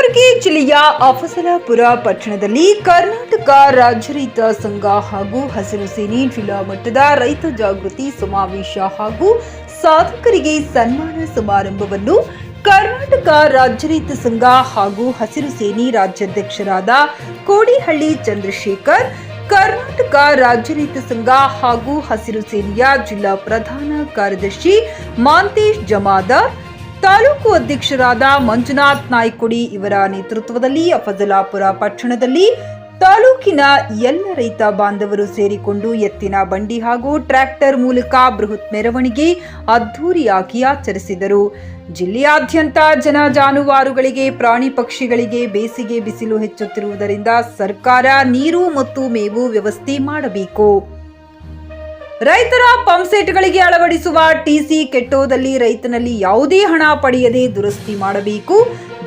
ಕಲಬುರಗಿ ಜಿಲ್ಲೆಯ ಅಫಜಲಪುರ ಪಟ್ಟಣದಲ್ಲಿ ಕರ್ನಾಟಕ ರಾಜ್ಯ ರೈತ ಸಂಘ ಹಾಗೂ ಹಸಿರು ಸೇನೆ ಜಿಲ್ಲಾ ಮಟ್ಟದ ರೈತ ಜಾಗೃತಿ ಸಮಾವೇಶ ಹಾಗೂ ಸಾಧಕರಿಗೆ ಸನ್ಮಾನ ಸಮಾರಂಭವನ್ನು ಕರ್ನಾಟಕ ರಾಜ್ಯ ರೈತ ಸಂಘ ಹಾಗೂ ಹಸಿರು ಸೇನೆ ರಾಜ್ಯಾಧ್ಯಕ್ಷರಾದ ಕೋಡಿಹಳ್ಳಿ ಚಂದ್ರಶೇಖರ್, ಕರ್ನಾಟಕ ರಾಜ್ಯ ರೈತ ಸಂಘ ಹಾಗೂ ಹಸಿರು ಸೇನೆಯ ಜಿಲ್ಲಾ ಪ್ರಧಾನ ಕಾರ್ಯದರ್ಶಿ ಮಾಂತೇಶ್ ಜಮಾದಾರ್, ತಾಲೂಕು ಅಧ್ಯಕ್ಷರಾದ ಮಂಜುನಾಥ್ ನಾಯ್ಕೊಡಿ ಇವರ ನೇತೃತ್ವದಲ್ಲಿ ಅಫಜಲಾಪುರ ಪಟ್ಟಣದಲ್ಲಿ ತಾಲೂಕಿನ ಎಲ್ಲ ರೈತ ಬಾಂಧವರು ಸೇರಿಕೊಂಡು ಎತ್ತಿನ ಬಂಡಿ ಹಾಗೂ ಟ್ರ್ಯಾಕ್ಟರ್ ಮೂಲಕ ಬೃಹತ್ ಮೆರವಣಿಗೆ ಅದ್ದೂರಿಯಾಗಿ ಆಚರಿಸಿದರು. ಜಿಲ್ಲೆಯಾದ್ಯಂತ ಜನ ಜಾನುವಾರುಗಳಿಗೆ, ಪ್ರಾಣಿ ಪಕ್ಷಿಗಳಿಗೆ ಬೇಸಿಗೆ ಬಿಸಿಲು ಹೆಚ್ಚುತ್ತಿರುವುದರಿಂದ ಸರ್ಕಾರ ನೀರು ಮತ್ತು ಮೇವು ವ್ಯವಸ್ಥೆ ಮಾಡಬೇಕು. ರೈತರ ಪಂಪ್ಸೆಟ್ಗಳಿಗೆ ಅಳವಡಿಸುವ ಟಿಸಿ ಕೆಟ್ಟೋದಲ್ಲಿ ರೈತನಲ್ಲಿ ಯಾವುದೇ ಹಣ ಪಡೆಯದೆ ದುರಸ್ತಿ ಮಾಡಬೇಕು.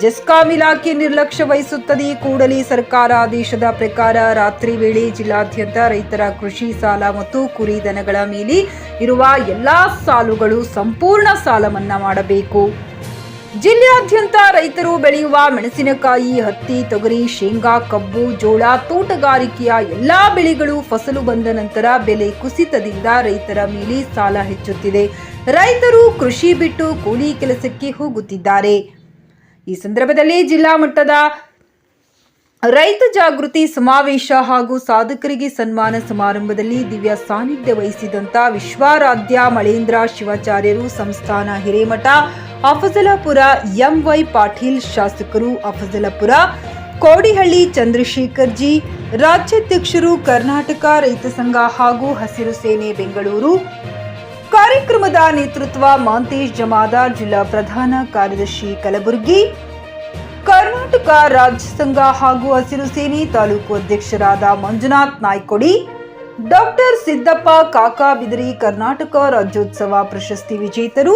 ಜೆಸ್ಕಾಂ ಇಲಾಖೆ ನಿರ್ಲಕ್ಷ್ಯ ವಹಿಸುತ್ತದೆ. ಕೂಡಲೇ ಸರ್ಕಾರ ಆದೇಶದ ಪ್ರಕಾರ ರಾತ್ರಿ ವೇಳೆ ಜಿಲ್ಲಾದ್ಯಂತ ರೈತರ ಕೃಷಿ ಸಾಲ ಮತ್ತು ಕುರಿ ದನಗಳ ಮೇಲೆ ಇರುವ ಎಲ್ಲಾ ಸಾಲುಗಳು ಸಂಪೂರ್ಣ ಸಾಲ ಮನ್ನಾ ಮಾಡಬೇಕು. ಜಿಲ್ಲೆಯಾದ್ಯಂತ ರೈತರು ಬೆಳೆಯುವ ಮೆಣಸಿನಕಾಯಿ, ಹತ್ತಿ, ತೊಗರಿ, ಶೇಂಗಾ, ಕಬ್ಬು, ಜೋಳ, ತೋಟಗಾರಿಕೆಯ ಎಲ್ಲಾ ಬೆಳೆಗಳು ಫಸಲು ಬಂದ ನಂತರ ಬೆಲೆ ಕುಸಿತದಿಂದ ರೈತರ ಮೇಲೆ ಸಾಲ ಹೆಚ್ಚುತ್ತಿದೆ. ರೈತರು ಕೃಷಿ ಬಿಟ್ಟು ಕೂಲಿ ಕೆಲಸಕ್ಕೆ ಹೋಗುತ್ತಿದ್ದಾರೆ. ಈ ಸಂದರ್ಭದಲ್ಲಿ ಜಿಲ್ಲಾ ಮಟ್ಟದ ರೈತ ಜಾಗೃತಿ ಸಮಾವೇಶ ಹಾಗೂ ಸಾಧಕರಿಗೆ ಸನ್ಮಾನ ಸಮಾರಂಭದಲ್ಲಿ ದಿವ್ಯ ಸಾನ್ನಿಧ್ಯ ವಹಿಸಿದಂತ ವಿಶ್ವಾರಾಧ್ಯ ಮಳೇಂದ್ರ ಶಿವಾಚಾರ್ಯರು, ಸಂಸ್ಥಾನ ಹಿರೇಮಠ ಅಫಜಲಪುರ, ಎಂವೈ ಪಾಟೀಲ್ ಶಾಸಕರು ಅಫಜಲಪುರ, ಕೋಡಿಹಳ್ಳಿ ಚಂದ್ರಶೇಖರ್ ಜಿ ರಾಜ್ಯಾಧ್ಯಕ್ಷರು, ಕರ್ನಾಟಕ ರೈತ ಸಂಘ ಹಾಗೂ ಹಸಿರು ಸೇನೆ ಬೆಂಗಳೂರು. ಕಾರ್ಯಕ್ರಮದ ನೇತೃತ್ವ ಮಾಂತೇಶ್ ಜಮಾದಾರ್, ಜಿಲ್ಲಾ ಪ್ರಧಾನ ಕಾರ್ಯದರ್ಶಿ ಕಲಬುರಗಿ, ಕರ್ನಾಟಕ ರಾಜ್ಯ ಸಂಘ ಹಾಗೂ ಹಸಿರು ಸೇನೆ ತಾಲೂಕು ಅಧ್ಯಕ್ಷರಾದ ಮಂಜುನಾಥ್ ನಾಯ್ಕೊಡಿ, ಡಾಕ್ಟರ್ ಸಿದ್ದಪ್ಪ ಕಾಕಾಬಿದರಿ, ಕರ್ನಾಟಕ ರಾಜ್ಯೋತ್ಸವ ಪ್ರಶಸ್ತಿ ವಿಜೇತರು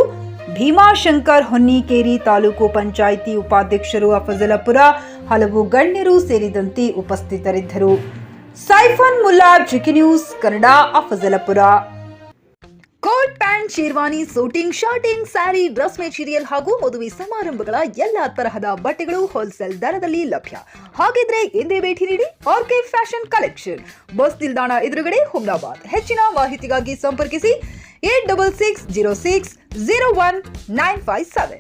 ಭೀಮಾಶಂಕರ್ ಹೊನ್ನಿಕೇರಿ, ತಾಲೂಕು ಪಂಚಾಯಿತಿ ಉಪಾಧ್ಯಕ್ಷರು ಅಫಜಲಪುರ, ಹಲವು ಗಣ್ಯರು ಸೇರಿದಂತೆ ಉಪಸ್ಥಿತರಿದ್ದರು. Saifan Mulla, GK news Kannada, Afzalpur. Coat pant, sherwani, suiting, shirting, sari, dress material ಹಾಗೂ ಮದುವೆ ಸಮಾರಂಭಗಳ ಎಲ್ಲಾ ತರಹದ ಬಟ್ಟೆಗಳು ಹೋಲ್ಸೇಲ್ ದರದಲ್ಲಿ ಲಭ್ಯ. ಹಾಗಿದ್ರೆ ಎಂದೇ ಭೇಟಿ ನೀಡಿ ಆರ್ಕೆ ಫ್ಯಾಷನ್ ಕಲೆಕ್ಷನ್, ಬಸ್ ನಿಲ್ದಾಣ ಎದುರುಗಡೆ, ಹುಮ್ನಾಬಾದ್. ಹೆಚ್ಚಿನ ಮಾಹಿತಿಗಾಗಿ ಸಂಪರ್ಕಿಸಿ 8660601957.